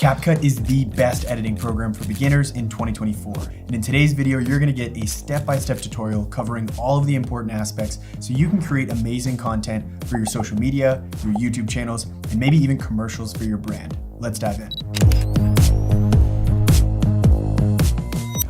CapCut is the best editing program for beginners in 2024. And in today's video, you're gonna get a step-by-step tutorial covering all of the important aspects so you can create amazing content for your social media, your YouTube channels, and maybe even commercials for your brand. Let's dive in.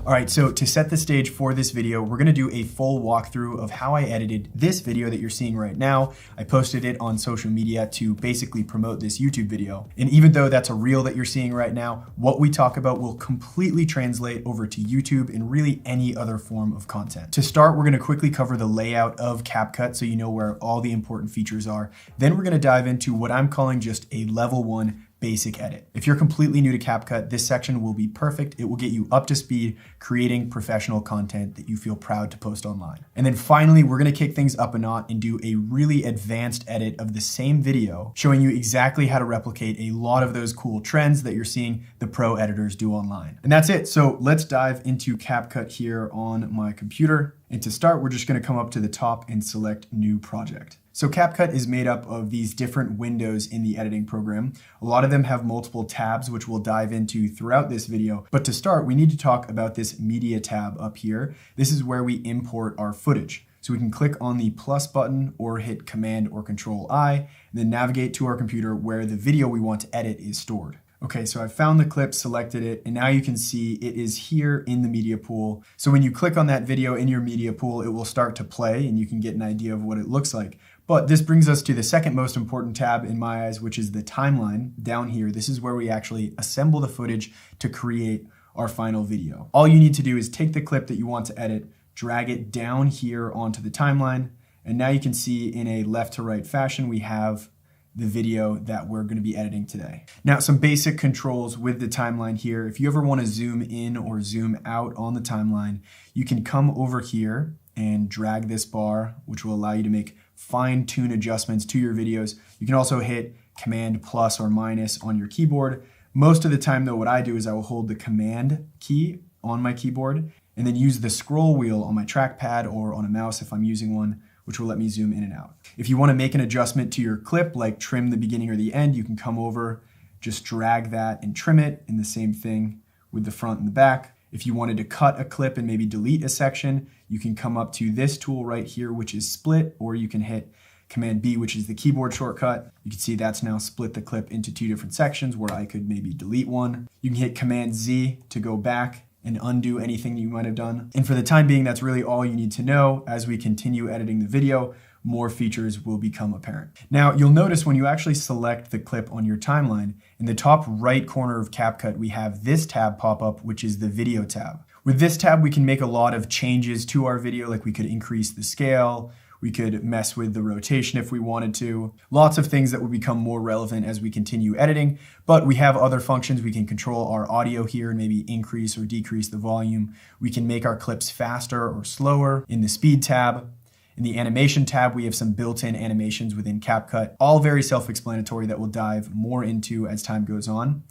All right, so to set the stage for this video, we're gonna do a full walkthrough of how I edited this video that you're seeing right now. I posted it on social media to basically promote this YouTube video. And even though that's a reel that you're seeing right now, what we talk about will completely translate over to YouTube and really any other form of content. To start, we're gonna quickly cover the layout of CapCut so you know where all the important features are. Then we're gonna dive into what I'm calling just a level 1 basic edit. If you're completely new to CapCut, this section will be perfect. It will get you up to speed creating professional content that you feel proud to post online. And then finally, we're gonna kick things up a notch and do a really advanced edit of the same video, showing you exactly how to replicate a lot of those cool trends that you're seeing the pro editors do online. And that's it. So let's dive into CapCut here on my computer. And to start, we're just gonna come up to the top and select New Project. So CapCut is made up of these different windows in the editing program. A lot of them have multiple tabs, which we'll dive into throughout this video. But to start, we need to talk about this media tab up here. This is where we import our footage. So we can click on the plus button or hit Command or Control I, and then navigate to our computer where the video we want to edit is stored. Okay, so I found the clip, selected it, and now you can see it is here in the media pool. So when you click on that video in your media pool, it will start to play and you can get an idea of what it looks like. But this brings us to the second most important tab in my eyes, which is the timeline down here. This is where we actually assemble the footage to create our final video. All you need to do is take the clip that you want to edit, drag it down here onto the timeline, and now you can see in a left to right fashion, we have the video that we're going to be editing today. Now, some basic controls with the timeline here. If you ever want to zoom in or zoom out on the timeline, you can come over here and drag this bar, which will allow you to make fine-tune adjustments to your videos. You can also hit Command plus or minus on your keyboard. Most of the time though, what I do is I will hold the Command key on my keyboard and then use the scroll wheel on my trackpad or on a mouse if I'm using one, which will let me zoom in and out. If you want to make an adjustment to your clip, like trim the beginning or the end, you can come over, just drag that and trim it, and the same thing with the front and the back. If you wanted to cut a clip and maybe delete a section, you can come up to this tool right here, which is split, or you can hit Command B, which is the keyboard shortcut. You can see that's now split the clip into 2 different sections where I could maybe delete one. You can hit Command Z to go back and undo anything you might have done. And for the time being, that's really all you need to know. As we continue editing the video, more features will become apparent. Now, you'll notice when you actually select the clip on your timeline, in the top right corner of CapCut, we have this tab pop up, which is the video tab. With this tab, we can make a lot of changes to our video, like we could increase the scale, we could mess with the rotation if we wanted to. Lots of things that will become more relevant as we continue editing, but we have other functions. We can control our audio here and maybe increase or decrease the volume. We can make our clips faster or slower in the speed tab. In the animation tab, we have some built-in animations within CapCut, all very self-explanatory that we'll dive more into as time goes on.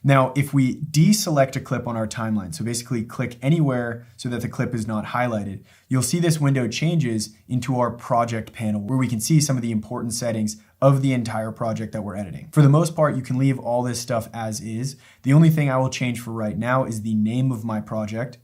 Now, if we deselect a clip on our timeline, so basically click anywhere so that the clip is not highlighted, you'll see this window changes into our project panel where we can see some of the important settings of the entire project that we're editing. For the most part, you can leave all this stuff as is. The only thing I will change for right now is the name of my project.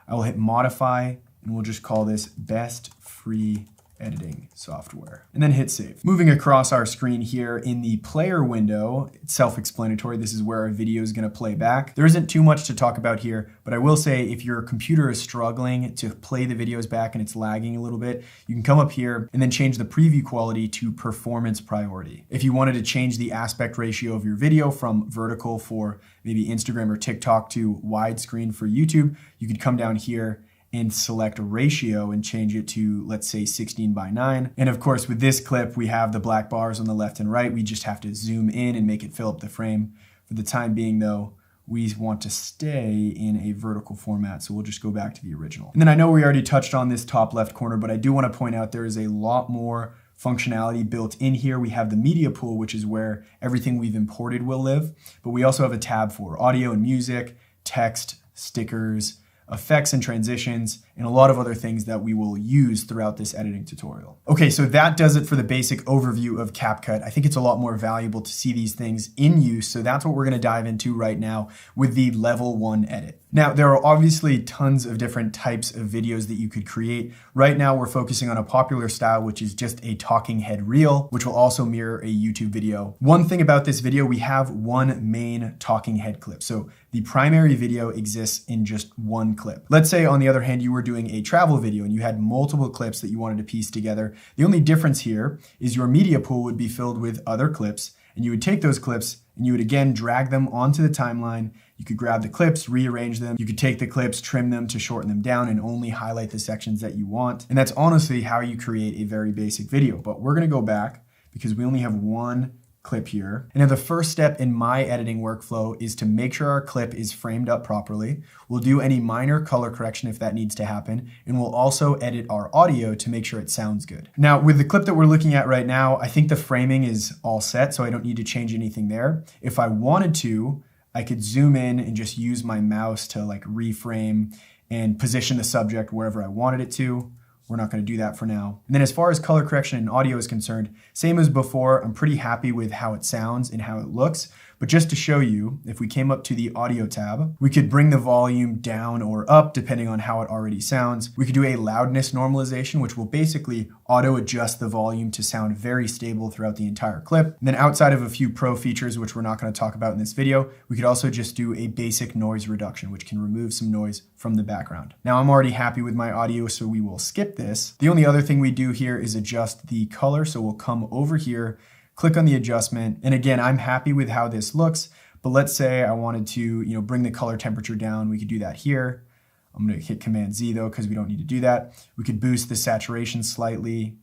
I will hit modify and we'll just call this Best Free Editing Software, and then hit save. Moving across our screen here in the player window, it's self-explanatory. This is where our video is going to play back. There isn't too much to talk about here, but I will say if your computer is struggling to play the videos back and it's lagging a little bit, you can come up here and then change the preview quality to performance priority. If you wanted to change the aspect ratio of your video from vertical for maybe Instagram or TikTok to widescreen for YouTube, you could come down here and select a ratio and change it to, let's say, 16:9. And of course, with this clip, we have the black bars on the left and right. We just have to zoom in and make it fill up the frame. For the time being though, we want to stay in a vertical format, so we'll just go back to the original. And then I know we already touched on this top left corner, but I do want to point out there is a lot more functionality built in here. We have the media pool, which is where everything we've imported will live, but we also have a tab for audio and music, text, stickers, effects and transitions, and a lot of other things that we will use throughout this editing tutorial. Okay, so that does it for the basic overview of CapCut. I think it's a lot more valuable to see these things in use, so that's what we're gonna dive into right now with the level 1 edit. Now, there are obviously tons of different types of videos that you could create. Right now, we're focusing on a popular style, which is just a talking head reel, which will also mirror a YouTube video. One thing about this video, we have one main talking head clip. So the primary video exists in just one clip. Let's say, on the other hand, you were doing a travel video and you had multiple clips that you wanted to piece together. The only difference here is your media pool would be filled with other clips, and you would take those clips and you would again drag them onto the timeline. You could grab the clips, rearrange them. You could take the clips, trim them to shorten them down and only highlight the sections that you want. And that's honestly how you create a very basic video. But we're gonna go back because we only have one clip here. And now the first step in my editing workflow is to make sure our clip is framed up properly. We'll do any minor color correction if that needs to happen. And we'll also edit our audio to make sure it sounds good. Now, with the clip that we're looking at right now, I think the framing is all set, so I don't need to change anything there. If I wanted to, I could zoom in and just use my mouse to like reframe and position the subject wherever I wanted it to. We're not going to do that for now. And then as far as color correction and audio is concerned, same as before, I'm pretty happy with how it sounds and how it looks. But just to show you, if we came up to the audio tab, we could bring the volume down or up depending on how it already sounds. We could do a loudness normalization, which will basically auto adjust the volume to sound very stable throughout the entire clip. And then outside of a few pro features, which we're not going to talk about in this video, we could also just do a basic noise reduction, which can remove some noise from the background. Now I'm already happy with my audio, so we will skip this. The only other thing we do here is adjust the color. So we'll come over here, click on the adjustment. And again, I'm happy with how this looks, but let's say I wanted to, bring the color temperature down. We could do that here. I'm gonna hit Command Z though, because we don't need to do that. We could boost the saturation slightly,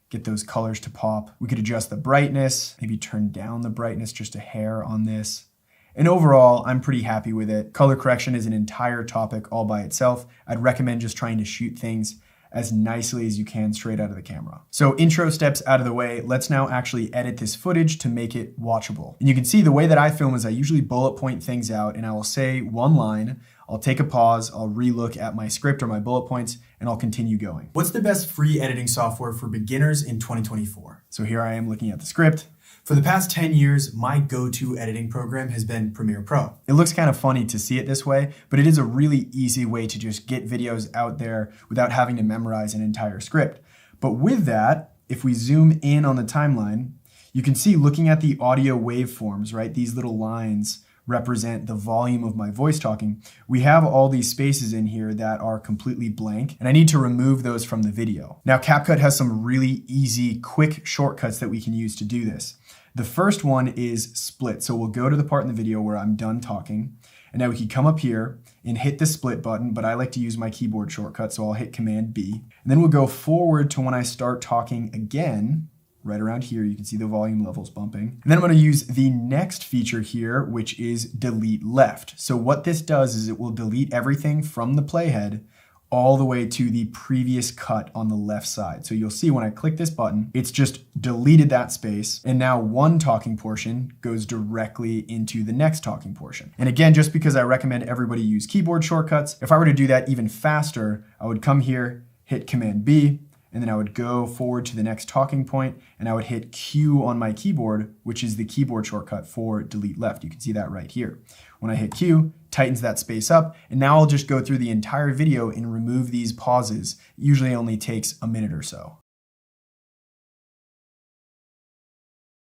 get those colors to pop. We could adjust the brightness, maybe turn down the brightness just a hair on this. And overall, I'm pretty happy with it. Color correction is an entire topic all by itself. I'd recommend just trying to shoot things as nicely as you can straight out of the camera. So intro steps out of the way, let's now actually edit this footage to make it watchable. And you can see the way that I film is I usually bullet point things out and I will say one line, I'll take a pause, I'll relook at my script or my bullet points, and I'll continue going. What's the best free editing software for beginners in 2024? So here I am looking at the script. For the past 10 years, my go-to editing program has been Premiere Pro. It looks kind of funny to see it this way, but it is a really easy way to just get videos out there without having to memorize an entire script. But with that, if we zoom in on the timeline, you can see looking at the audio waveforms, right? These little lines represent the volume of my voice talking. We have all these spaces in here that are completely blank, and I need to remove those from the video. Now, CapCut has some really easy, quick shortcuts that we can use to do this. The first one is split. So we'll go to the part in the video where I'm done talking, and now we can come up here and hit the split button, but I like to use my keyboard shortcut, so I'll hit Command B. And then we'll go forward to when I start talking again. Right around here, you can see the volume levels bumping. And then I'm going to use the next feature here, which is delete left. So what this does is it will delete everything from the playhead all the way to the previous cut on the left side. So you'll see when I click this button, it's just deleted that space. And now one talking portion goes directly into the next talking portion. And again, just because I recommend everybody use keyboard shortcuts, if I were to do that even faster, I would come here, hit Command B, and then I would go forward to the next talking point and I would hit Q on my keyboard, which is the keyboard shortcut for delete left. You can see that right here. When I hit Q, tightens that space up, and now I'll just go through the entire video and remove these pauses. It usually only takes a minute or so.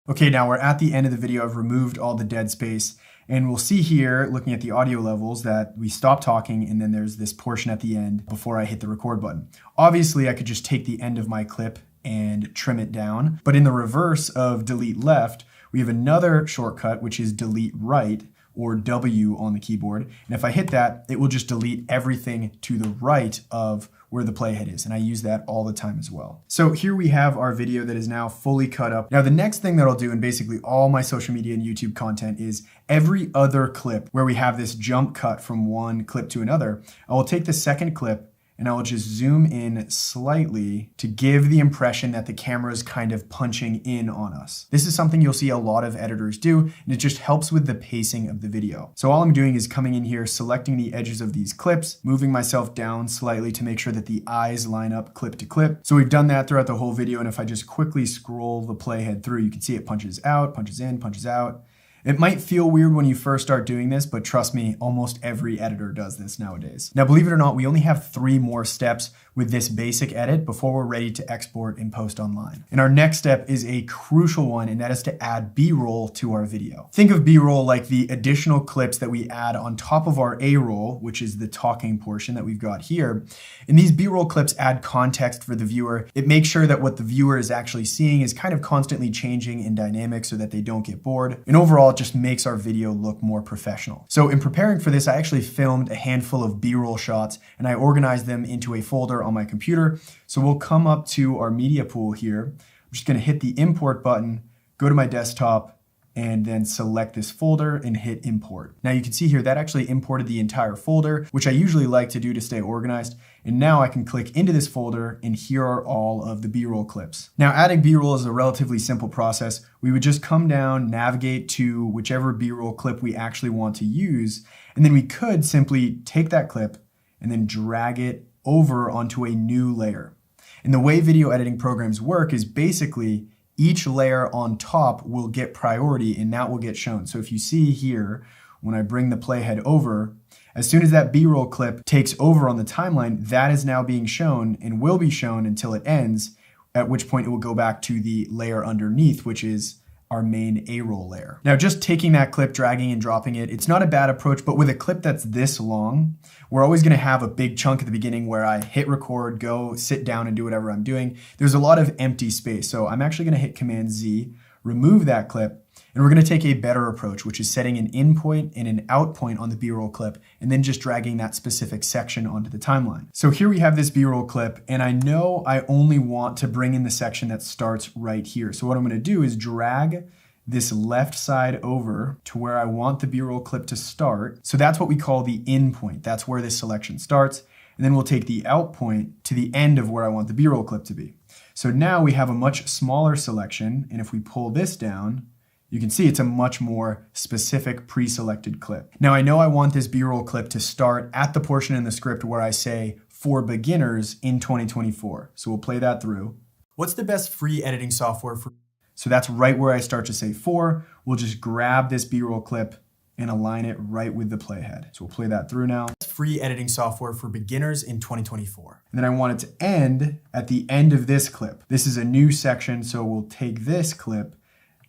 Okay, now we're at the end of the video. I've removed all the dead space. And we'll see here, looking at the audio levels, that we stop talking and then there's this portion at the end before I hit the record button. Obviously, I could just take the end of my clip and trim it down. But in the reverse of delete left, we have another shortcut, which is delete right, or W on the keyboard. And if I hit that, it will just delete everything to the right of where the playhead is. And I use that all the time as well. So here we have our video that is now fully cut up. Now the next thing that I'll do in basically all my social media and YouTube content is every other clip where we have this jump cut from one clip to another, I will take the second clip and I will just zoom in slightly to give the impression that the camera is kind of punching in on us. This is something you'll see a lot of editors do, and it just helps with the pacing of the video. So all I'm doing is coming in here, selecting the edges of these clips, moving myself down slightly to make sure that the eyes line up clip to clip. So we've done that throughout the whole video, and if I just quickly scroll the playhead through, you can see it punches out, punches in, punches out. It might feel weird when you first start doing this, but trust me, almost every editor does this nowadays. Now, believe it or not, we only have 3 more steps with this basic edit before we're ready to export and post online. And our next step is a crucial one, and that is to add B-roll to our video. Think of B-roll like the additional clips that we add on top of our A-roll, which is the talking portion that we've got here. And these B-roll clips add context for the viewer. It makes sure that what the viewer is actually seeing is kind of constantly changing in dynamic so that they don't get bored. And overall, it just makes our video look more professional. So in preparing for this, I actually filmed a handful of B-roll shots and I organized them into a folder on my computer. So we'll come up to our media pool here. I'm just gonna hit the import button, go to my desktop, and then select this folder and hit import. Now you can see here that actually imported the entire folder, which I usually like to do to stay organized. And now I can click into this folder and here are all of the B-roll clips. Now adding B-roll is a relatively simple process. We would just come down, navigate to whichever B-roll clip we actually want to use, and then we could simply take that clip and then drag it over onto a new layer. And the way video editing programs work is basically each layer on top will get priority and that will get shown. So if you see here, when I bring the playhead over, as soon as that B-roll clip takes over on the timeline, that is now being shown and will be shown until it ends, at which point it will go back to the layer underneath, which is our main A-roll layer. Now, just taking that clip, dragging and dropping it, it's not a bad approach, but with a clip that's this long, we're always gonna have a big chunk at the beginning where I hit record, go sit down and do whatever I'm doing. There's a lot of empty space. So I'm actually gonna hit Command Z, remove that clip, and we're gonna take a better approach, which is setting an in point and an out point on the B-roll clip, and then just dragging that specific section onto the timeline. So here we have this B-roll clip, and I know I only want to bring in the section that starts right here. So what I'm gonna do is drag this left side over to where I want the B-roll clip to start. So that's what we call the in point. That's where this selection starts. And then we'll take the out point to the end of where I want the B-roll clip to be. So now we have a much smaller selection, and if we pull this down, you can see it's a much more specific pre-selected clip. Now I know I want this B-roll clip to start at the portion in the script where I say for beginners in 2024. So we'll play that through. What's the best free editing software for? So that's right where I start to say for. We'll just grab this B-roll clip and align it right with the playhead. So we'll play that through now. Free editing software for beginners in 2024. And then I want it to end at the end of this clip. This is a new section, so we'll take this clip,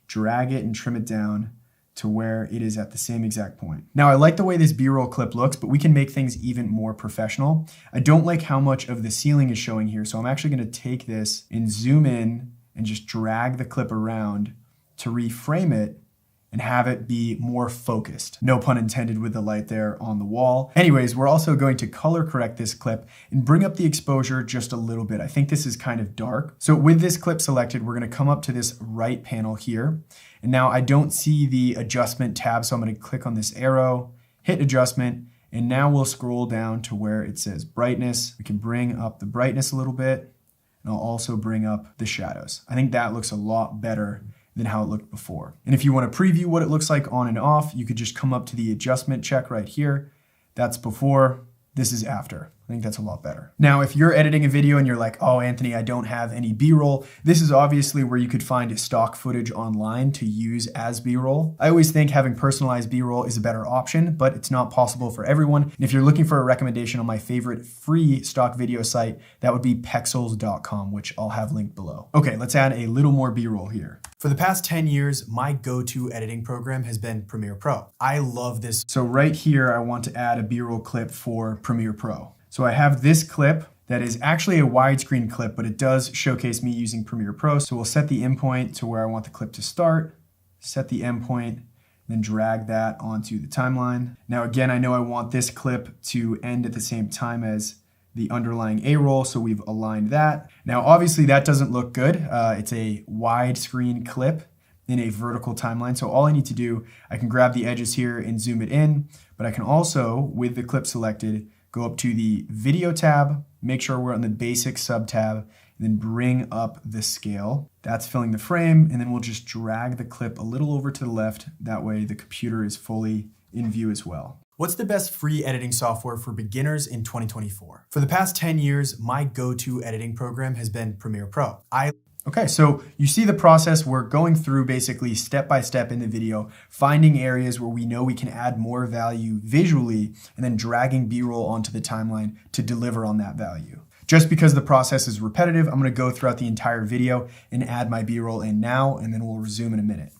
drag it and trim it down to where it is at the same exact point. Now I like the way this B-roll clip looks, but we can make things even more professional. I don't like how much of the ceiling is showing here, so I'm actually gonna take this and zoom in and just drag the clip around to reframe it and have it be more focused. No pun intended with the light there on the wall. Anyways, we're also going to color correct this clip and bring up the exposure just a little bit. I think this is kind of dark. So with this clip selected, we're gonna come up to this right panel here. And now I don't see the adjustment tab, so I'm gonna click on this arrow, hit adjustment, and now we'll scroll down to where it says brightness. We can bring up the brightness a little bit, and I'll also bring up the shadows. I think that looks a lot better than how it looked before. And if you want to preview what it looks like on and off, you could just come up to the adjustment check right here. That's before, this is after. I think that's a lot better. Now, if you're editing a video and you're like, oh, Anthony, I don't have any B-roll, this is obviously where you could find stock footage online to use as B-roll. I always think having personalized B-roll is a better option, but it's not possible for everyone. And if you're looking for a recommendation on my favorite free stock video site, that would be pexels.com, which I'll have linked below. Okay, let's add a little more B-roll here. For the past 10 years, my go-to editing program has been Premiere Pro. I love this. So right here, I want to add a B-roll clip for Premiere Pro. So I have this clip that is actually a widescreen clip, but it does showcase me using Premiere Pro. So we'll set the in point to where I want the clip to start, set the end point, then drag that onto the timeline. Now again, I know I want this clip to end at the same time as the underlying A-roll, so we've aligned that. Now obviously that doesn't look good. It's a widescreen clip in a vertical timeline. So all I need to do, I can grab the edges here and zoom it in, but I can also, with the clip selected, go up to the video tab, make sure we're on the basic sub tab, and then bring up the scale. That's filling the frame, and then we'll just drag the clip a little over to the left. That way the computer is fully in view as well. What's the best free editing software for beginners in 2024? For the past 10 years, my go-to editing program has been Premiere Pro. Okay, so you see the process. We're going through basically step by step in the video, finding areas where we know we can add more value visually, and then dragging B-roll onto the timeline to deliver on that value. Just because the process is repetitive, I'm gonna go throughout the entire video and add my B-roll in now, and then we'll resume in a minute.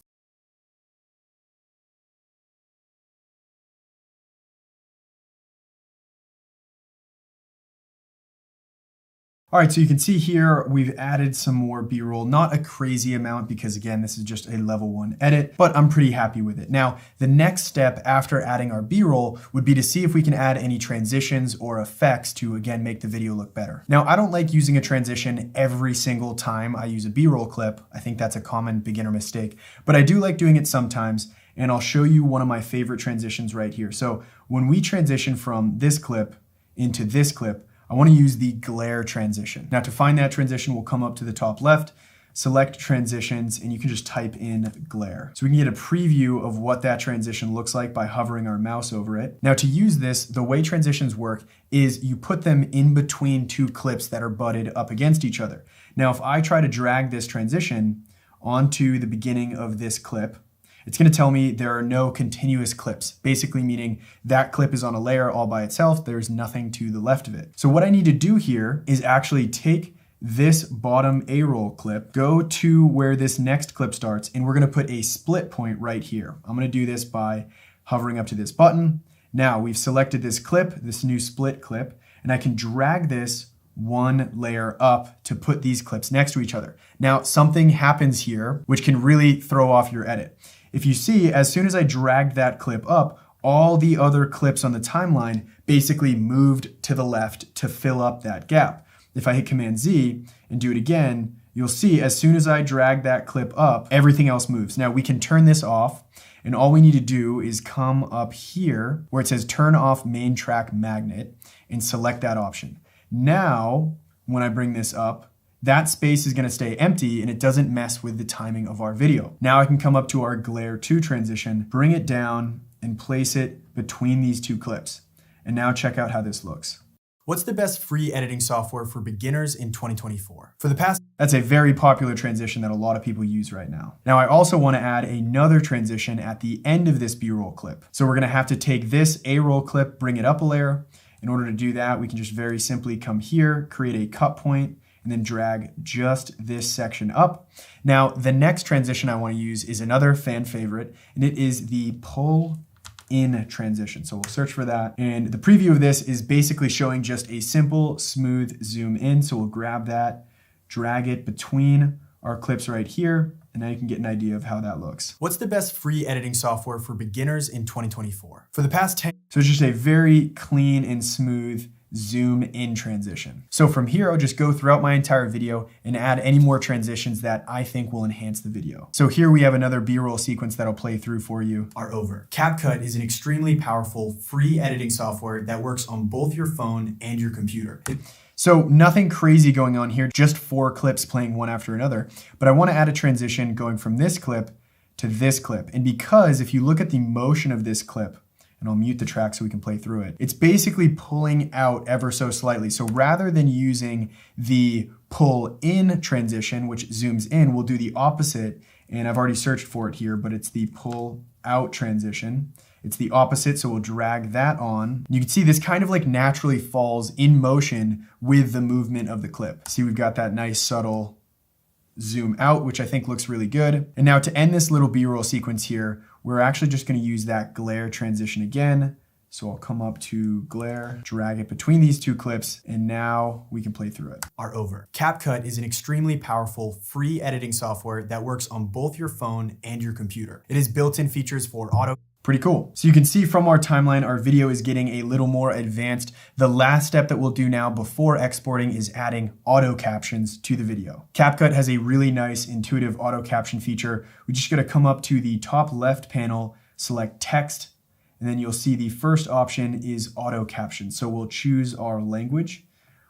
All right, so you can see here, we've added some more B-roll, not a crazy amount because again, this is just a level 1 edit, but I'm pretty happy with it. Now, the next step after adding our B-roll would be to see if we can add any transitions or effects to again, make the video look better. Now, I don't like using a transition every single time I use a B-roll clip. I think that's a common beginner mistake, but I do like doing it sometimes. And I'll show you one of my favorite transitions right here. So when we transition from this clip into this clip, I want to use the glare transition. Now to find that transition, we'll come up to the top left, select transitions, and you can just type in glare. So we can get a preview of what that transition looks like by hovering our mouse over it. Now to use this, the way transitions work is you put them in between two clips that are butted up against each other. Now if I try to drag this transition onto the beginning of this clip, it's going to tell me there are no continuous clips, basically meaning that clip is on a layer all by itself. There's nothing to the left of it. So what I need to do here is actually take this bottom A-roll clip, go to where this next clip starts, and we're going to put a split point right here. I'm going to do this by hovering up to this button. Now we've selected this clip, this new split clip, and I can drag this one layer up to put these clips next to each other. Now something happens here which can really throw off your edit. If you see, as soon as I dragged that clip up, all the other clips on the timeline basically moved to the left to fill up that gap. If I hit Command Z and do it again, you'll see as soon as I drag that clip up, everything else moves. Now we can turn this off, and all we need to do is come up here where it says turn off main track magnet and select that option. Now, when I bring this up, that space is going to stay empty and it doesn't mess with the timing of our video. Now I can come up to our Glare 2 transition, bring it down and place it between these two clips. And now check out how this looks. What's the best free editing software for beginners in 2024? That's a very popular transition that a lot of people use right now. Now I also want to add another transition at the end of this B-roll clip. So we're going to have to take this A-roll clip, bring it up a layer. In order to do that, we can just very simply come here, create a cut point, and then drag just this section up. Now, the next transition I want to use is another fan favorite, and it is the pull in transition. So we'll search for that. And the preview of this is basically showing just a simple, smooth zoom in. So we'll grab that, drag it between our clips right here, and now you can get an idea of how that looks. What's the best free editing software for beginners in 2024? So it's just a very clean and smooth zoom in transition. So from here, I'll just go throughout my entire video and add any more transitions that I think will enhance the video. So here we have another B-roll sequence that I'll play through for you. Over. CapCut is an extremely powerful free editing software that works on both your phone and your computer. So nothing crazy going on here, just 4 clips playing one after another. But I want to add a transition going from this clip to this clip. And because if you look at the motion of this clip, and I'll mute the track so we can play through it, it's basically pulling out ever so slightly. So rather than using the pull in transition, which zooms in, we'll do the opposite. And I've already searched for it here, but it's the pull out transition. It's the opposite, so we'll drag that on. You can see this kind of like naturally falls in motion with the movement of the clip. See, we've got that nice subtle zoom out, which I think looks really good. And now to end this little B-roll sequence here, we're actually just going to use that glare transition again. So I'll come up to glare, drag it between these two clips, and now we can play through it. Over. CapCut is an extremely powerful free editing software that works on both your phone and your computer. It has built-in features for auto. Pretty cool. So you can see from our timeline, our video is getting a little more advanced. The last step that we'll do now before exporting is adding auto captions to the video. CapCut has a really nice intuitive auto caption feature. We just gotta come up to the top left panel, select text, And then you'll see the first option is auto caption. So we'll choose our language,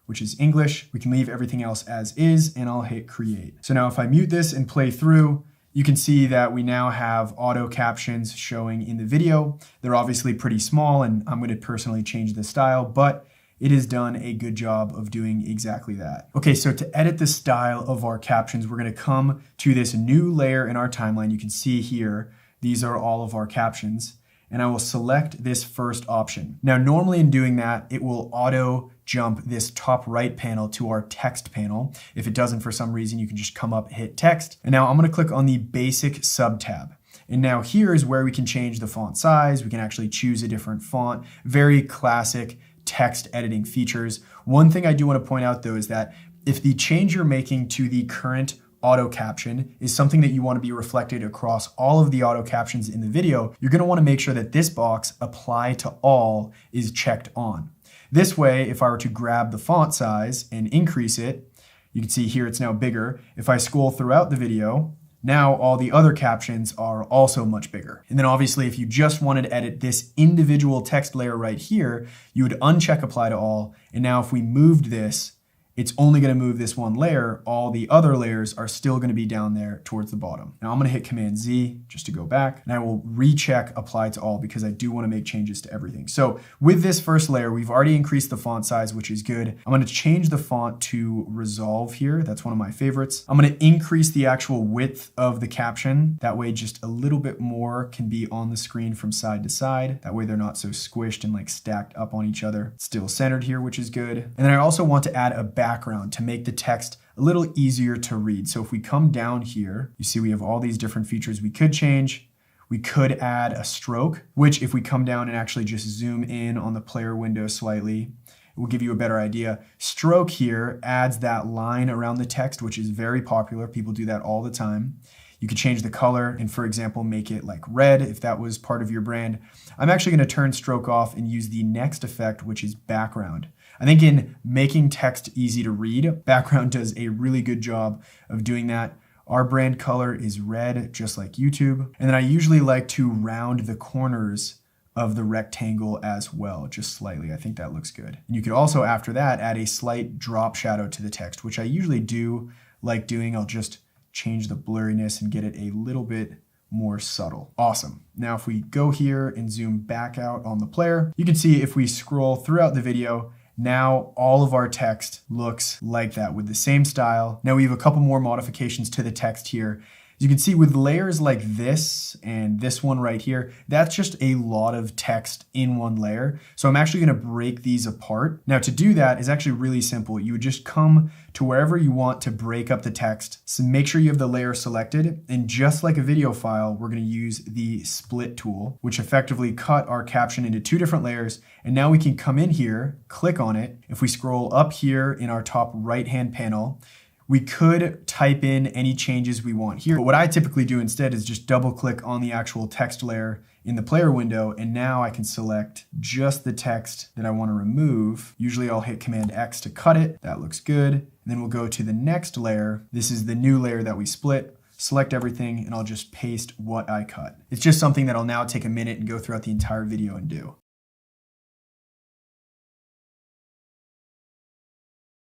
which is English. We can leave everything else as is, and I'll hit create. So now if I mute this and play through, you can see that we now have auto captions showing in the video. They're obviously pretty small, and I'm going to personally change the style, but it has done a good job of doing exactly that. Okay, so to edit the style of our captions, we're going to come to this new layer in our timeline. You can see here, these are all of our captions, and I will select this first option. Now, normally in doing that, it will auto jump this top right panel to our text panel. If it doesn't for some reason, you can just come up, hit text. And now I'm going to click on the basic sub tab. And now here is where we can change the font size. We can actually choose a different font. Very classic text editing features. One thing I do want to point out though is that if the change you're making to the current auto caption is something that you want to be reflected across all of the auto captions in the video, you're going to want to make sure that this box, apply to all, is checked on. This way, if I were to grab the font size and increase it, you can see here it's now bigger. If I scroll throughout the video, now all the other captions are also much bigger. And then obviously if you just wanted to edit this individual text layer right here, you would uncheck apply to all. And now if we moved this, it's only going to move this one layer. All the other layers are still going to be down there towards the bottom. Now I'm going to hit Command Z just to go back, and I will recheck apply to all because I do want to make changes to everything. So with this first layer, we've already increased the font size, which is good. I'm going to change the font to Resolve here. That's one of my favorites. I'm going to increase the actual width of the caption. That way just a little bit more can be on the screen from side to side. That way they're not so squished and like stacked up on each other. It's still centered here, which is good. And then I also want to add a background to make the text a little easier to read. So if we come down here, you see we have all these different features we could change. We could add a stroke, which if we come down and actually just zoom in on the player window slightly, it will give you a better idea. Stroke here adds that line around the text, which is very popular. People do that all the time. You could change the color and, for example, make it like red if that was part of your brand. I'm actually going to turn stroke off and use the next effect, which is background. I think in making text easy to read, background does a really good job of doing that. Our brand color is red, just like YouTube. And then I usually like to round the corners of the rectangle as well, just slightly. I think that looks good. And you could also, after that, add a slight drop shadow to the text, which I usually do like doing. I'll just change the blurriness and get it a little bit more subtle. Awesome. Now, if we go here and zoom back out on the player, you can see if we scroll throughout the video, now all of our text looks like that with the same style. Now we have a couple more modifications to the text here. As you can see with layers like this and this one right here, that's just a lot of text in one layer. So I'm actually going to break these apart. Now to do that is actually really simple. You would just come to wherever you want to break up the text. So make sure you have the layer selected. And just like a video file, we're going to use the split tool, which effectively cut our caption into two different layers. And now we can come in here, click on it. If we scroll up here in our top right-hand panel, we could type in any changes we want here. But what I typically do instead is just double click on the actual text layer in the player window, and now I can select just the text that I want to remove. Usually I'll hit Command X to cut it. That looks good. And then we'll go to the next layer. This is the new layer that we split. Select everything, and I'll just paste what I cut. It's just something that I'll now take a minute and go throughout the entire video and do.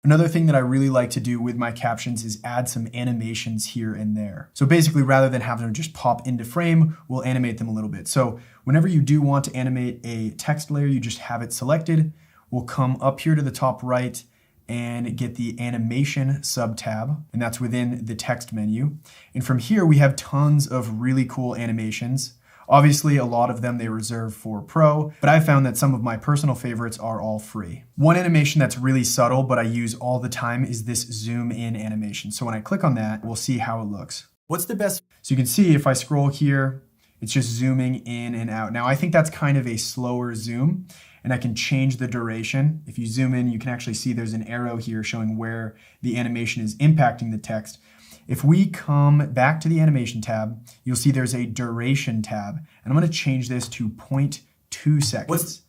Another thing that I really like to do with my captions is add some animations here and there. So basically, rather than having them just pop into frame, we'll animate them a little bit. So whenever you do want to animate a text layer, you just have it selected. We'll come up here to the top right and get the animation sub tab, and that's within the text menu. And from here, we have tons of really cool animations. Obviously, a lot of them they reserve for Pro, but I found that some of my personal favorites are all free. One animation that's really subtle, but I use all the time is this zoom in animation. So when I click on that, we'll see how it looks. What's the best? So you can see if I scroll here, it's just zooming in and out. Now I think that's kind of a slower zoom, and I can change the duration. If you zoom in, you can actually see there's an arrow here showing where the animation is impacting the text. If we come back to the animation tab, you'll see there's a duration tab, and I'm going to change this to 0.2 seconds.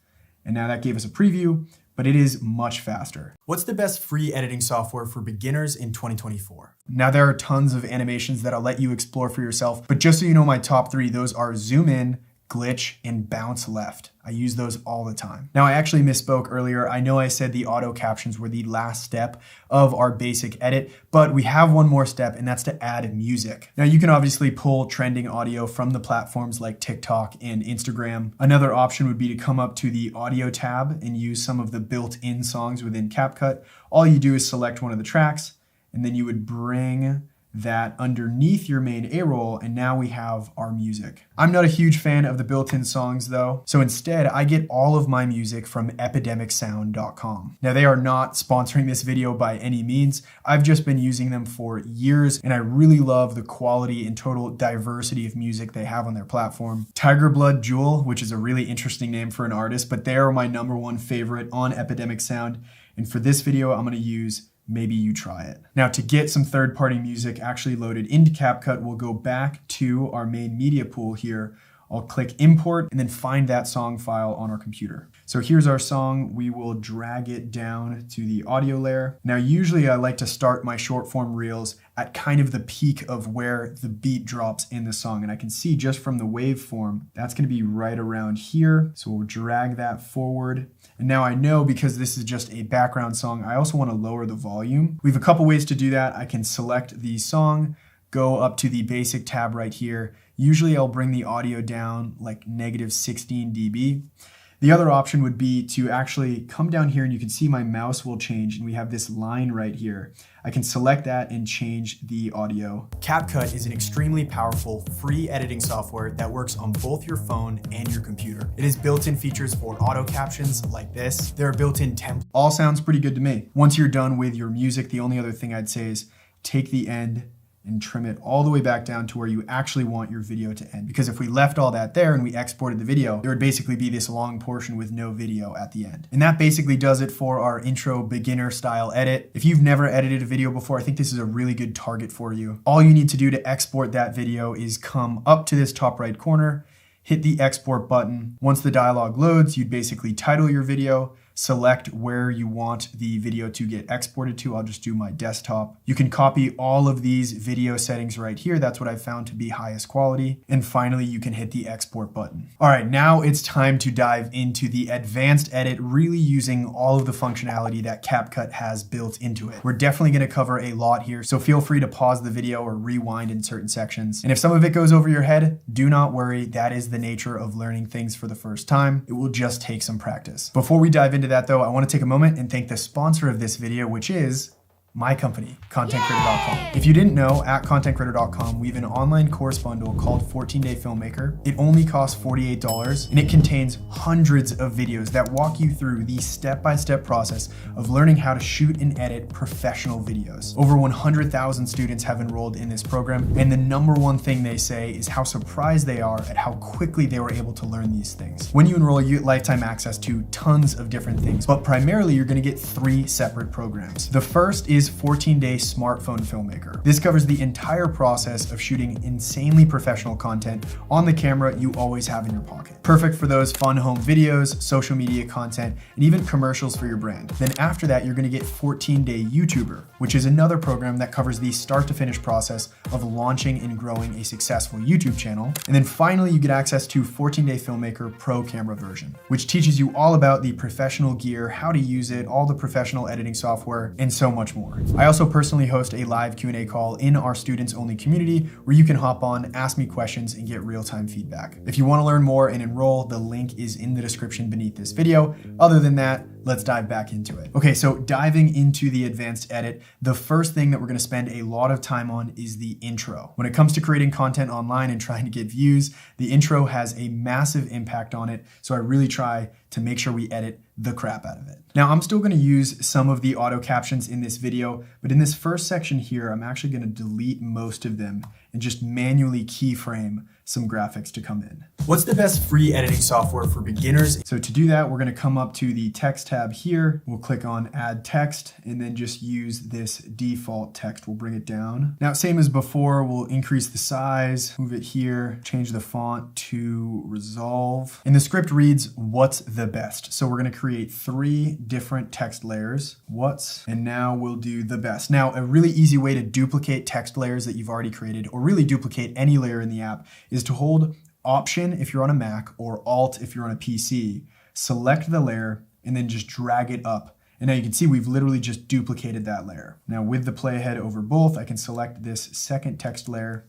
And now that gave us a preview, but it is much faster. What's the best free editing software for beginners in 2024? Now there are tons of animations that I'll let you explore for yourself, but just so you know my top 3, those are Zoom In, glitch, and bounce left. I use those all the time. Now, I actually misspoke earlier. I know I said the auto captions were the last step of our basic edit, but we have one more step, and that's to add music. Now, you can obviously pull trending audio from the platforms like TikTok and Instagram. Another option would be to come up to the audio tab and use some of the built-in songs within CapCut. All you do is select one of the tracks, and then you would bring that underneath your main A-roll, and now we have our music. I'm not a huge fan of the built-in songs though, so instead I get all of my music from epidemicsound.com. Now, they are not sponsoring this video by any means. I've just been using them for years, and I really love the quality and total diversity of music they have on their platform. Tiger Blood Jewel, which is a really interesting name for an artist, but they are my #1 favorite on Epidemic Sound, and for this video I'm gonna use Maybe You Try It. Now, to get some third-party music actually loaded into CapCut, we'll go back to our main media pool here. I'll click import and then find that song file on our computer. So here's our song. We will drag it down to the audio layer. Now, usually I like to start my short form reels at kind of the peak of where the beat drops in the song. And I can see just from the waveform, that's gonna be right around here. So we'll drag that forward. And now I know, because this is just a background song, I also wanna lower the volume. We have a couple ways to do that. I can select the song, go up to the basic tab right here. Usually I'll bring the audio down like -16 dB. The other option would be to actually come down here, and you can see my mouse will change, and we have this line right here. I can select that and change the audio. CapCut is an extremely powerful free editing software that works on both your phone and your computer. It has built-in features for auto captions like this. There are built-in templates. All sounds pretty good to me. Once you're done with your music, the only other thing I'd say is take the end and trim it all the way back down to where you actually want your video to end. Because if we left all that there and we exported the video, there would basically be this long portion with no video at the end. And that basically does it for our intro beginner style edit. If you've never edited a video before, I think this is a really good target for you. All you need to do to export that video is come up to this top right corner, hit the export button. Once the dialog loads, you'd basically title your video, select where you want the video to get exported to. I'll just do my desktop. You can copy all of these video settings right here. That's what I found to be highest quality. And finally, you can hit the export button. All right, now it's time to dive into the advanced edit, really using all of the functionality that CapCut has built into it. We're definitely gonna cover a lot here, so feel free to pause the video or rewind in certain sections. And if some of it goes over your head, do not worry. That is the nature of learning things for the first time. It will just take some practice. Before we dive into that though, I want to take a moment and thank the sponsor of this video, which is my company, ContentCreator.com. If you didn't know, at ContentCreator.com, we have an online course bundle called 14-Day Filmmaker. It only costs $48, and it contains hundreds of videos that walk you through the step-by-step process of learning how to shoot and edit professional videos. Over 100,000 students have enrolled in this program, and the #1 thing they say is how surprised they are at how quickly they were able to learn these things. When you enroll, you get lifetime access to tons of different things, but primarily you're gonna get 3 separate programs. The first is 14-Day Smartphone Filmmaker. This covers the entire process of shooting insanely professional content on the camera you always have in your pocket. Perfect for those fun home videos, social media content, and even commercials for your brand. Then after that, you're gonna get 14-Day YouTuber, which is another program that covers the start to finish process of launching and growing a successful YouTube channel. And then finally, you get access to 14-Day Filmmaker Pro Camera version, which teaches you all about the professional gear, how to use it, all the professional editing software, and so much more. I also personally host a live Q&A call in our students only community where you can hop on, ask me questions, and get real-time feedback. If you want to learn more and enroll, the link is in the description beneath this video. Other than that, let's dive back into it. Okay, so diving into the advanced edit, the first thing that we're gonna spend a lot of time on is the intro. When it comes to creating content online and trying to get views, the intro has a massive impact on it, so I really try to make sure we edit the crap out of it. Now, I'm still gonna use some of the auto captions in this video, but in this first section here, I'm actually gonna delete most of them and just manually keyframe some graphics to come in. What's the best free editing software for beginners? So to do that, we're gonna come up to the text tab here. We'll click on add text and then just use this default text. We'll bring it down. Now, same as before, we'll increase the size, move it here, change the font to Resolve. And the script reads, what's the best? So we're gonna create 3 different text layers. What's, and now we'll do the best. Now, a really easy way to duplicate text layers that you've already created, or really duplicate any layer in the app, is to hold Option if you're on a Mac or Alt if you're on a PC, select the layer and then just drag it up. And now you can see we've literally just duplicated that layer. Now with the playhead over both, I can select this second text layer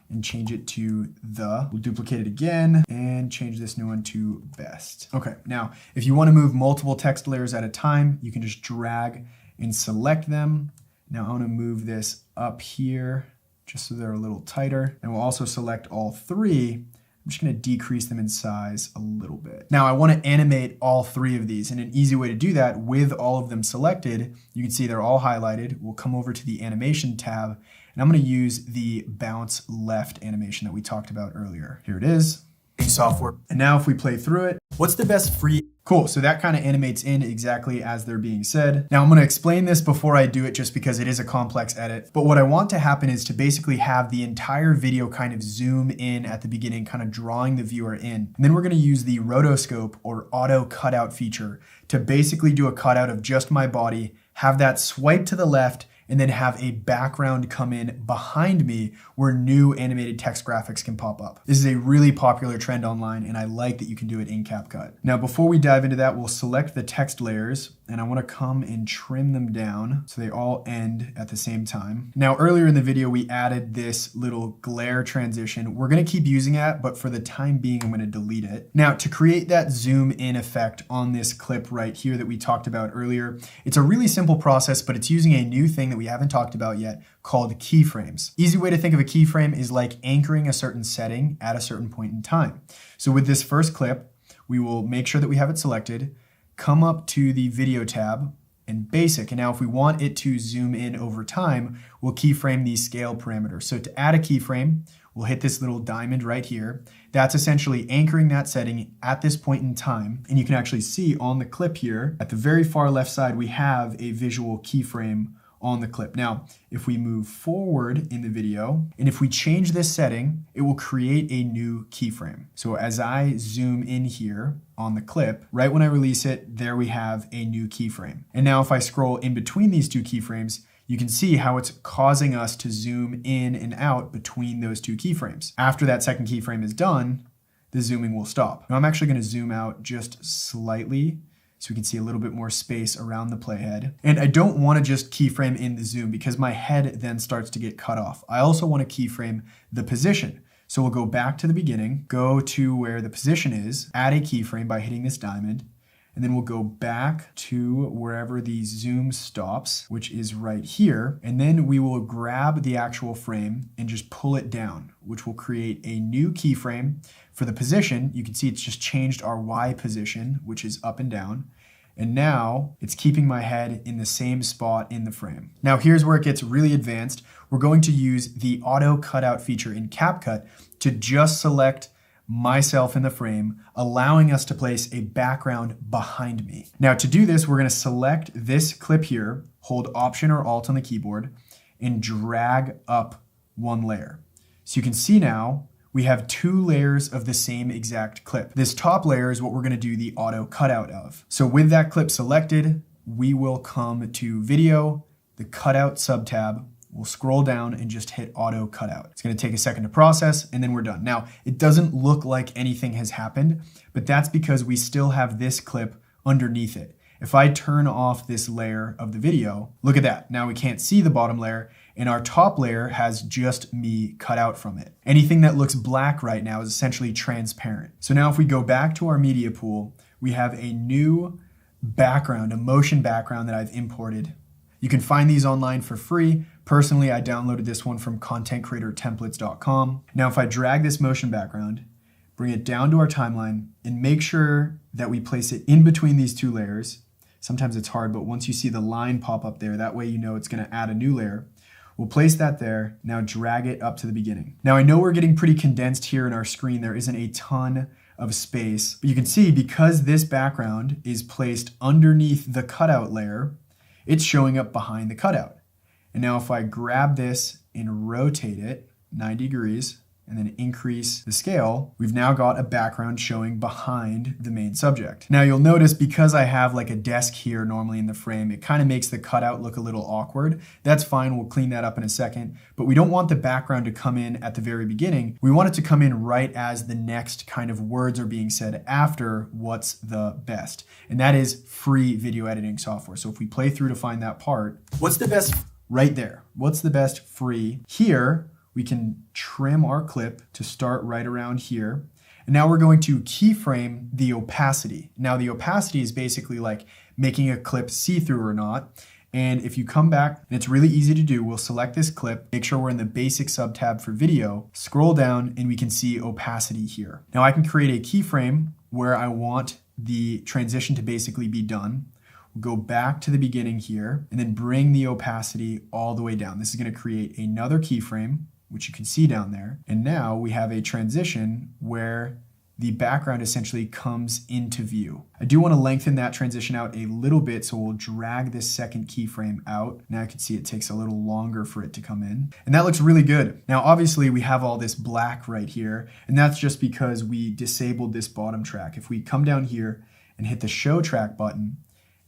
and change it to the. We'll duplicate it again and change this new one to best. Okay, now if you want to move multiple text layers at a time, you can just drag and select them. Now I want to move this up here just so they're a little tighter. And we'll also select all three. I'm just going to decrease them in size a little bit. Now I want to animate all three of these, and an easy way to do that with all of them selected, you can see they're all highlighted. We'll come over to the animation tab, and I'm going to use the bounce left animation that we talked about earlier. Here it is. Software. And now if we play through it, what's the best free? Cool, so that kind of animates in exactly as they're being said. Now I'm gonna explain this before I do it just because it is a complex edit, but what I want to happen is to basically have the entire video kind of zoom in at the beginning, kind of drawing the viewer in. And then we're gonna use the rotoscope or auto cutout feature to basically do a cutout of just my body, have that swipe to the left, and then have a background come in behind me where new animated text graphics can pop up. This is a really popular trend online, and I like that you can do it in CapCut. Now, before we dive into that, we'll select the text layers, and I wanna come and trim them down so they all end at the same time. Now, earlier in the video, we added this little glare transition. We're gonna keep using that, but for the time being, I'm gonna delete it. Now, to create that zoom in effect on this clip right here that we talked about earlier, it's a really simple process, but it's using a new thing that we haven't talked about yet called keyframes. Easy way to think of a keyframe is like anchoring a certain setting at a certain point in time. So with this first clip, we will make sure that we have it selected, come up to the video tab and basic. And now if we want it to zoom in over time, we'll keyframe these scale parameters. So to add a keyframe, we'll hit this little diamond right here. That's essentially anchoring that setting at this point in time. And you can actually see on the clip here, at the very far left side, we have a visual keyframe on the clip. Now, if we move forward in the video, and if we change this setting, it will create a new keyframe. So as I zoom in here on the clip, right when I release it, there we have a new keyframe. And now if I scroll in between these two keyframes, you can see how it's causing us to zoom in and out between those two keyframes. After that second keyframe is done, the zooming will stop. Now I'm actually going to zoom out just slightly so we can see a little bit more space around the playhead. And I don't want to just keyframe in the zoom because my head then starts to get cut off. I also want to keyframe the position. So we'll go back to the beginning, go to where the position is, add a keyframe by hitting this diamond, and then we'll go back to wherever the zoom stops, which is right here. And then we will grab the actual frame and just pull it down, which will create a new keyframe. For the position, you can see it's just changed our Y position, which is up and down. And now it's keeping my head in the same spot in the frame. Now here's where it gets really advanced. We're going to use the auto cutout feature in CapCut to just select myself in the frame, allowing us to place a background behind me. Now to do this, we're going to select this clip here, hold Option or Alt on the keyboard, and drag up one layer. So you can see now we have two layers of the same exact clip. This top layer is what we're going to do the auto cutout of. So with that clip selected, we will come to Video, the Cutout subtab. We'll scroll down and just hit auto cutout. It's gonna take a second to process and then we're done. Now, it doesn't look like anything has happened, but that's because we still have this clip underneath it. If I turn off this layer of the video, look at that. Now we can't see the bottom layer and our top layer has just me cut out from it. Anything that looks black right now is essentially transparent. So now if we go back to our media pool, we have a new background, a motion background that I've imported. You can find these online for free. Personally, I downloaded this one from contentcreatortemplates.com. Now, if I drag this motion background, bring it down to our timeline, and make sure that we place it in between these two layers. Sometimes it's hard, but once you see the line pop up there, that way you know it's gonna add a new layer. We'll place that there. Now drag it up to the beginning. Now I know we're getting pretty condensed here in our screen. There isn't a ton of space, but you can see because this background is placed underneath the cutout layer, it's showing up behind the cutout. And now if I grab this and rotate it 90 degrees, and then increase the scale, we've now got a background showing behind the main subject. Now you'll notice because I have like a desk here normally in the frame, it kind of makes the cutout look a little awkward. That's fine, we'll clean that up in a second, but we don't want the background to come in at the very beginning. We want it to come in right as the next kind of words are being said after what's the best. And that is free video editing software. So if we play through to find that part, what's the best right there? What's the best free? Here, we can trim our clip to start right around here. And now we're going to keyframe the opacity. Now the opacity is basically like making a clip see-through or not. And if you come back, and it's really easy to do, we'll select this clip, make sure we're in the basic subtab for video, scroll down, and we can see opacity here. Now I can create a keyframe where I want the transition to basically be done. We'll go back to the beginning here, and then bring the opacity all the way down. This is gonna create another keyframe, which you can see down there. And now we have a transition where the background essentially comes into view. I do want to lengthen that transition out a little bit, so we'll drag this second keyframe out. Now you can see it takes a little longer for it to come in. And that looks really good. Now obviously we have all this black right here, and that's just because we disabled this bottom track. If we come down here and hit the show track button,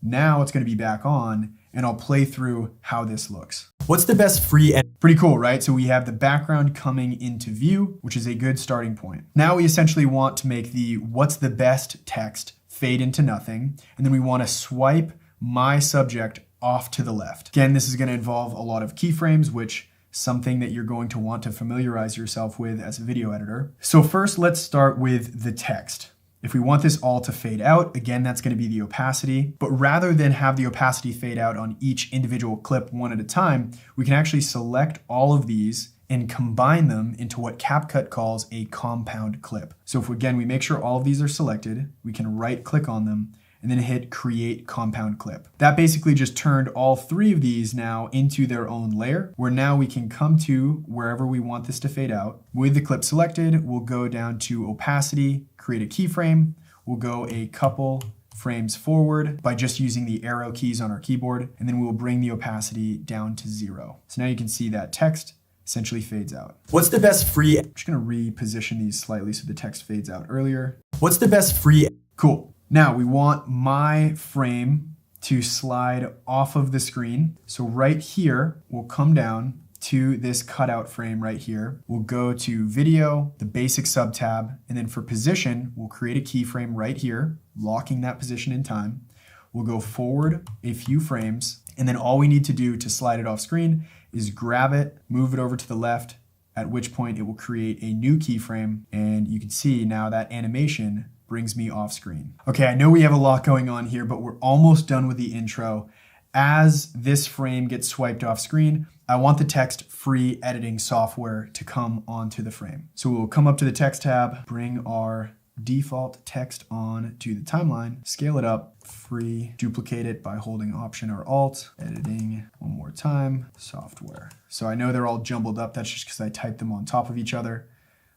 now it's going to be back on, and I'll play through how this looks. What's the best free edit? Pretty cool, right? So we have the background coming into view, which is a good starting point. Now we essentially want to make the what's the best text fade into nothing, and then we want to swipe my subject off to the left. Again, this is going to involve a lot of keyframes, which something that you're going to want to familiarize yourself with as a video editor. So first, let's start with the text. If we want this all to fade out, again, that's going to be the opacity. But rather than have the opacity fade out on each individual clip one at a time, we can actually select all of these and combine them into what CapCut calls a compound clip. So if, again, we make sure all of these are selected, we can right click on them and then hit create compound clip. That basically just turned all three of these now into their own layer, where now we can come to wherever we want this to fade out. With the clip selected, we'll go down to opacity, create a keyframe. We'll go a couple frames forward by just using the arrow keys on our keyboard, and then we'll bring the opacity down to 0. So now you can see that text essentially fades out. What's the best free? I'm just gonna reposition these slightly so the text fades out earlier. What's the best free? Cool. Now we want my frame to slide off of the screen. So right here, we'll come down to this cutout frame right here. We'll go to video, the basic subtab, and then for position, we'll create a keyframe right here, locking that position in time. We'll go forward a few frames, and then all we need to do to slide it off screen is grab it, move it over to the left, at which point it will create a new keyframe, and you can see now that animation brings me off screen. Okay, I know we have a lot going on here, but we're almost done with the intro. As this frame gets swiped off screen, I want the text free editing software to come onto the frame. So we'll come up to the text tab, bring our default text on to the timeline, scale it up, free, duplicate it by holding Option or Alt, editing, one more time, software. So I know they're all jumbled up, that's just because I typed them on top of each other.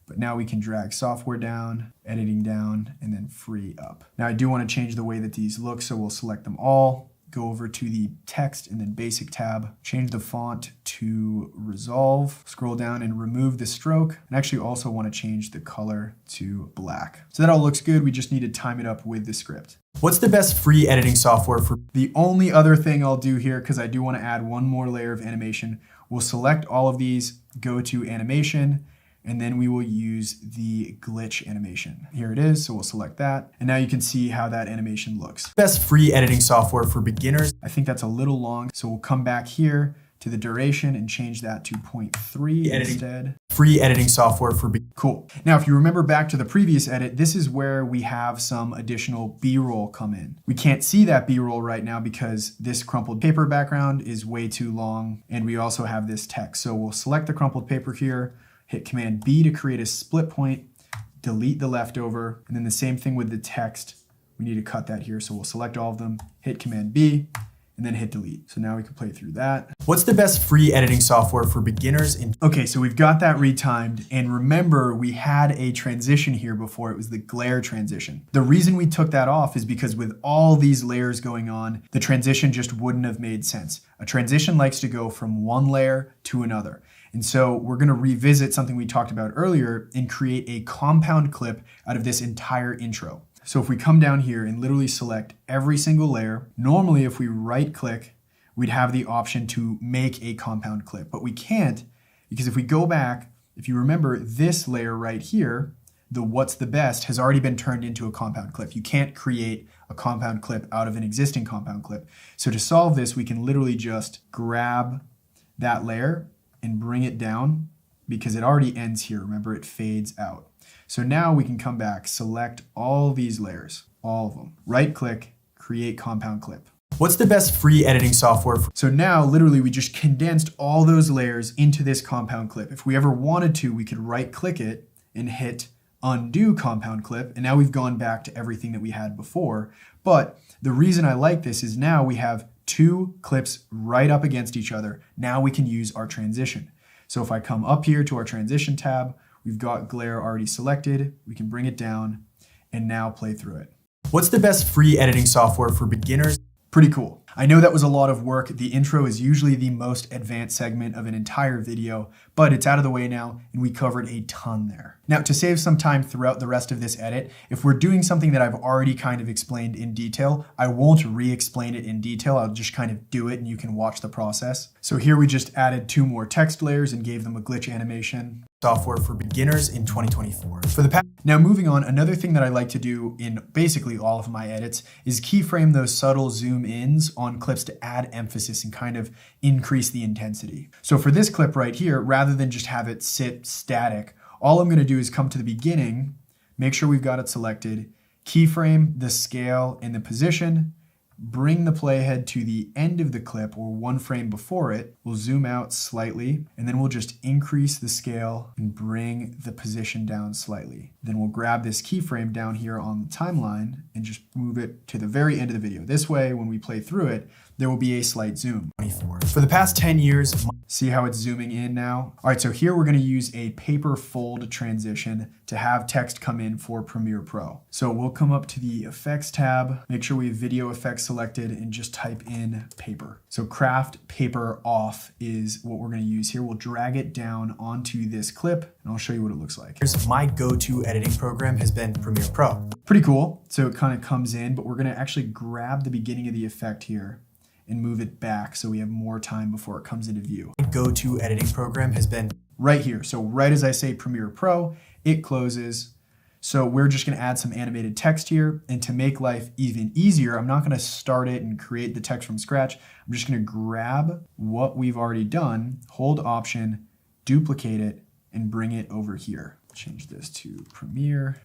But now we can drag software down, editing down, and then free up. Now I do want to change the way that these look, so we'll select them all, go over to the text and then basic tab, change the font to Resolve, scroll down and remove the stroke, and actually also want to change the color to black. So that all looks good, we just need to time it up with the script. What's the best free editing software for? The only other thing I'll do here, because I do want to add one more layer of animation, we'll select all of these, go to animation, and then we will use the glitch animation. Here it is, so we'll select that. And now you can see how that animation looks. Best free editing software for beginners. I think that's a little long, so we'll come back here to the duration and change that to 0.3 instead. Free editing software for cool. Now, if you remember back to the previous edit, this is where we have some additional B-roll come in. We can't see that B-roll right now because this crumpled paper background is way too long, and we also have this text. So we'll select the crumpled paper here, hit Command B to create a split point, delete the leftover, and then the same thing with the text. We need to cut that here, so we'll select all of them, hit Command B, and then hit delete. So now we can play through that. What's the best free editing software for beginners? Okay, so we've got that retimed, and remember we had a transition here before. It was the glare transition. The reason we took that off is because with all these layers going on, the transition just wouldn't have made sense. A transition likes to go from one layer to another. And so we're going to revisit something we talked about earlier and create a compound clip out of this entire intro. So if we come down here and literally select every single layer, normally if we right click, we'd have the option to make a compound clip, but we can't, because if we go back, if you remember this layer right here, the what's the best has already been turned into a compound clip. You can't create a compound clip out of an existing compound clip. So to solve this, we can literally just grab that layer and bring it down because it already ends here. Remember, it fades out. So now we can come back, select all these layers, all of them, right click, create compound clip. What's the best free editing software? So now literally we just condensed all those layers into this compound clip. If we ever wanted to, we could right click it and hit undo compound clip. And now we've gone back to everything that we had before. But the reason I like this is now we have two clips right up against each other. Now we can use our transition. So if I come up here to our transition tab, we've got glare already selected. We can bring it down and now play through it. What's the best free editing software for beginners? Pretty cool. I know that was a lot of work. The intro is usually the most advanced segment of an entire video, but it's out of the way now and we covered a ton there. Now, to save some time throughout the rest of this edit, if we're doing something that I've already kind of explained in detail, I won't re-explain it in detail. I'll just kind of do it and you can watch the process. So here we just added 2 more text layers and gave them a glitch animation. Software for beginners in 2024. Now moving on, another thing that I like to do in basically all of my edits is keyframe those subtle zoom ins on clips to add emphasis and kind of increase the intensity. So for this clip right here, rather than just have it sit static, all I'm going to do is come to the beginning, make sure we've got it selected, keyframe the scale and the position, bring the playhead to the end of the clip or 1 frame before it. We'll zoom out slightly and then we'll just increase the scale and bring the position down slightly. Then we'll grab this keyframe down here on the timeline and just move it to the very end of the video. This way, when we play through it, there will be a slight zoom. For the past 10 years, see how it's zooming in now? All right, so here we're gonna use a paper fold transition to have text come in for Premiere Pro. So we'll come up to the effects tab, make sure we have video effects selected and just type in paper. So craft paper off is what we're gonna use here. We'll drag it down onto this clip and I'll show you what it looks like. Here's my go-to editing program has been Premiere Pro. Pretty cool. So it kind of comes in, but we're gonna actually grab the beginning of the effect here and move it back so we have more time before it comes into view. My go-to editing program has been right here. So right as I say Premiere Pro, it closes. So we're just gonna add some animated text here. And to make life even easier, I'm not gonna start it and create the text from scratch. I'm just gonna grab what we've already done, hold Option, duplicate it, and bring it over here. Change this to Premiere,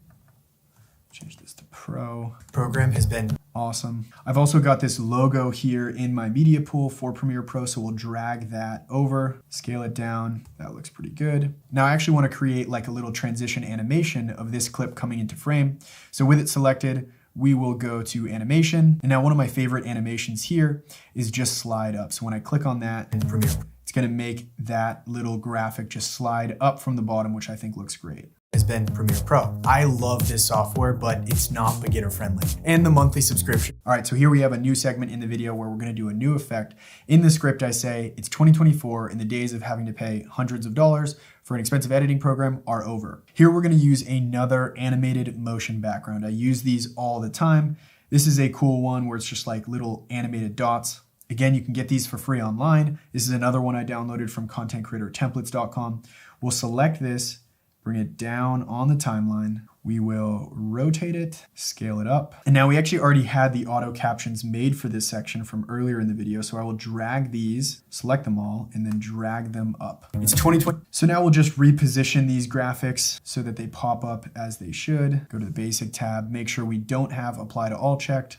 change this to Pro. Program has been awesome. I've also got this logo here in my media pool for Premiere Pro, so we'll drag that over, scale it down. That looks pretty good. Now I actually want to create like a little transition animation of this clip coming into frame. So with it selected, we will go to animation. And now one of my favorite animations here is just slide up. So when I click on that in Premiere, it's gonna make that little graphic just slide up from the bottom, which I think looks great. Has been Premiere Pro. I love this software, but it's not beginner friendly. And the monthly subscription. All right, so here we have a new segment in the video where we're gonna do a new effect. In the script, I say, it's 2024 and the days of having to pay hundreds of dollars for an expensive editing program are over. Here we're gonna use another animated motion background. I use these all the time. This is a cool one where it's just like little animated dots. Again, you can get these for free online. This is another one I downloaded from contentcreatortemplates.com. We'll select this, bring it down on the timeline. We will rotate it, scale it up. And now we actually already had the auto captions made for this section from earlier in the video. So I will drag these, select them all, and then drag them up. It's 2020. So now we'll just reposition these graphics so that they pop up as they should. Go to the basic tab, make sure we don't have apply to all checked.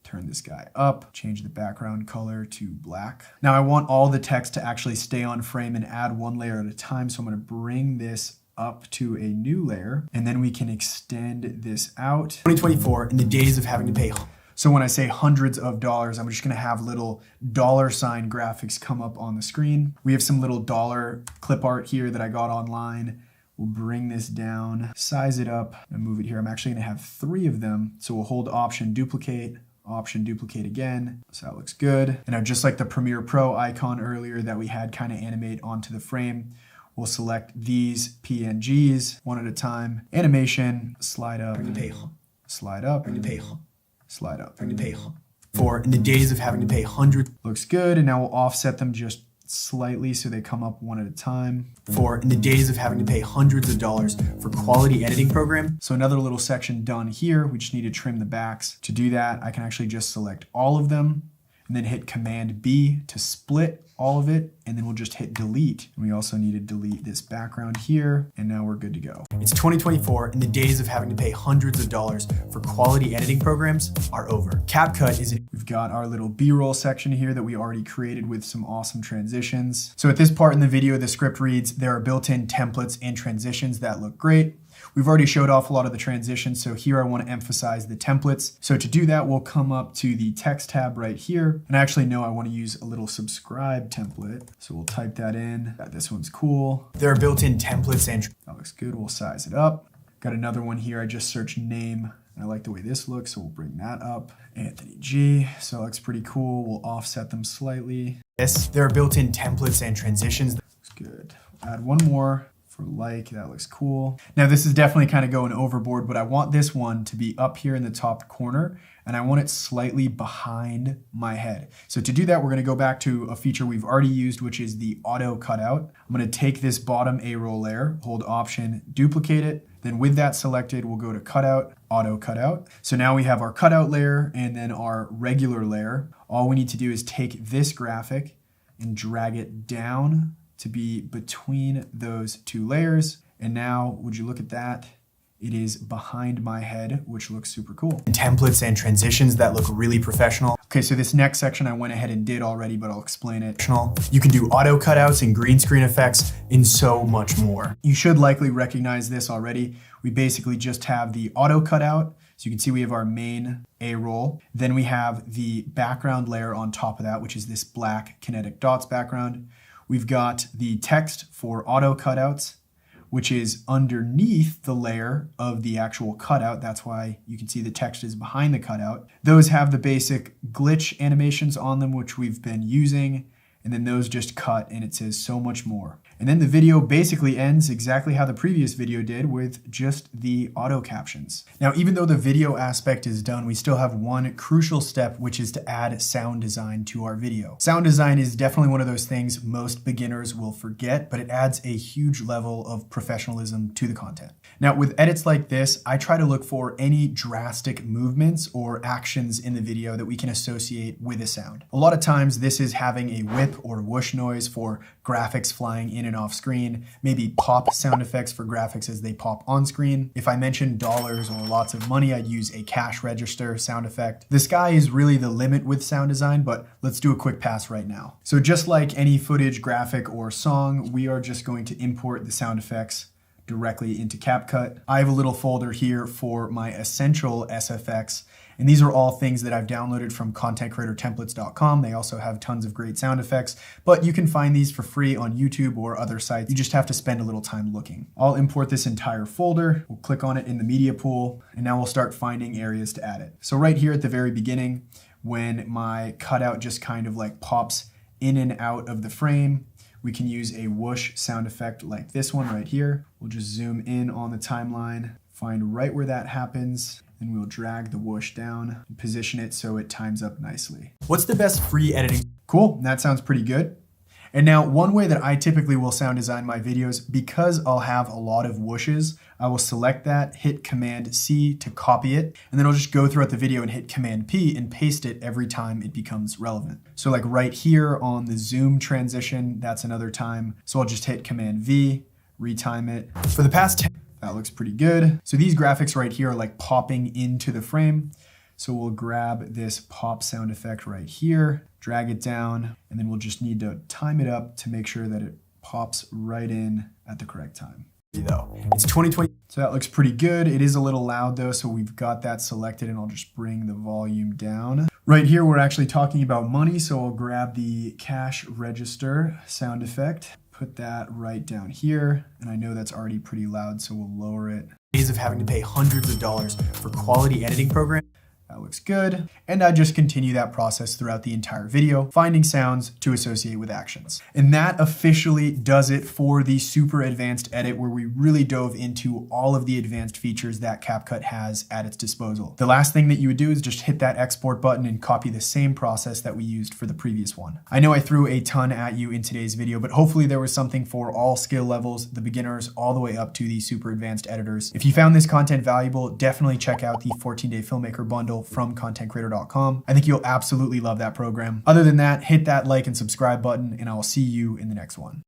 Turn this guy up, change the background color to black. Now I want all the text to actually stay on frame and add one layer at a time. So I'm gonna bring this up to a new layer, and then we can extend this out. 2024 in the days of having to pay. So when I say hundreds of dollars, I'm just gonna have little dollar sign graphics come up on the screen. We have some little dollar clip art here that I got online. We'll bring this down, size it up, and move it here. I'm actually gonna have 3 of them. So we'll hold Option, duplicate, Option duplicate again. So that looks good. And now just like the Premiere Pro icon earlier that we had kind of animate onto the frame, we'll select these PNGs one at a time. Animation, slide up, slide up, slide up. For in the days of having to pay hundreds. Looks good. And now we'll offset them just slightly so they come up one at a time. For in the days of having to pay hundreds of dollars for quality editing program. So another little section done here. We just need to trim the backs. To do that, I can actually just select all of them and then hit Command B to split all of it, and then we'll just hit delete. And we also need to delete this background here, and now we're good to go. It's 2024, and the days of having to pay hundreds of dollars for quality editing programs are over. CapCut is we've got our little B-roll section here that we already created with some awesome transitions. So at this part in the video, the script reads, there are built-in templates and transitions that look great. We've already showed off a lot of the transitions, so here I want to emphasize the templates. So to do that, we'll come up to the text tab right here. And I actually know I want to use a little subscribe template. So we'll type that in. This one's cool. There are built-in templates and that looks good. We'll size it up. Got another one here. I just searched name. I like the way this looks, so we'll bring that up. Anthony G. So it looks pretty cool. We'll offset them slightly. There are built-in templates and transitions. Looks good. Add one more. For like, that looks cool. Now this is definitely kind of going overboard, but I want this one to be up here in the top corner and I want it slightly behind my head. So to do that, we're gonna go back to a feature we've already used, which is the auto cutout. I'm gonna take this bottom A-roll layer, hold Option, duplicate it. Then with that selected, we'll go to cutout, auto cutout. So now we have our cutout layer and then our regular layer. All we need to do is take this graphic and drag it down to be between those two layers. And now, would you look at that? It is behind my head, which looks super cool. Templates and transitions that look really professional. Okay, so this next section I went ahead and did already, but I'll explain it. You can do auto cutouts and green screen effects and so much more. You should likely recognize this already. We basically just have the auto cutout. So you can see we have our main A-roll. Then we have the background layer on top of that, which is this black kinetic dots background. We've got the text for auto cutouts, which is underneath the layer of the actual cutout. That's why you can see the text is behind the cutout. Those have the basic glitch animations on them, which we've been using. And then those just cut and it says so much more. And then the video basically ends exactly how the previous video did with just the auto captions. Now, even though the video aspect is done, we still have one crucial step, which is to add sound design to our video. Sound design is definitely one of those things most beginners will forget, but it adds a huge level of professionalism to the content. Now, with edits like this, I try to look for any drastic movements or actions in the video that we can associate with a sound. A lot of times this is having a whip or whoosh noise for graphics flying in and off screen, maybe pop sound effects for graphics as they pop on screen. If I mentioned dollars or lots of money, I'd use a cash register sound effect. The sky is really the limit with sound design, but let's do a quick pass right now. So just like any footage, graphic, or song, we are just going to import the sound effects directly into CapCut. I have a little folder here for my essential SFX, and these are all things that I've downloaded from contentcreatortemplates.com. They also have tons of great sound effects, but you can find these for free on YouTube or other sites. You just have to spend a little time looking. I'll import this entire folder. We'll click on it in the media pool, and now we'll start finding areas to add it. So right here at the very beginning, when my cutout just kind of like pops in and out of the frame, we can use a whoosh sound effect like this one right here. We'll just zoom in on the timeline, find right where that happens, and we'll drag the whoosh down and position it so it times up nicely. What's the best free editing? Cool, that sounds pretty good. And now one way that I typically will sound design my videos, because I'll have a lot of whooshes, I will select that, hit Command C to copy it, and then I'll just go throughout the video and hit Command P and paste it every time it becomes relevant. So like right here on the zoom transition, that's another time. So I'll just hit Command V, retime it. For the past 10, that looks pretty good. So these graphics right here are like popping into the frame. So we'll grab this pop sound effect right here, drag it down, and then we'll just need to time it up to make sure that it pops right in at the correct time. It's 2020, so that looks pretty good. It is a little loud though, so we've got that selected, and I'll just bring the volume down. Right here, we're actually talking about money, so I'll grab the cash register sound effect, put that right down here, and I know that's already pretty loud, so we'll lower it. Days of having to pay hundreds of dollars for quality editing program. That looks good. And I just continue that process throughout the entire video, finding sounds to associate with actions. And that officially does it for the super advanced edit, where we really dove into all of the advanced features that CapCut has at its disposal. The last thing that you would do is just hit that export button and copy the same process that we used for the previous one. I know I threw a ton at you in today's video, but hopefully there was something for all skill levels, the beginners all the way up to the super advanced editors. If you found this content valuable, definitely check out the 14-day filmmaker bundle from contentcreator.com. I think you'll absolutely love that program. Other than that, hit that like and subscribe button, and I will see you in the next one.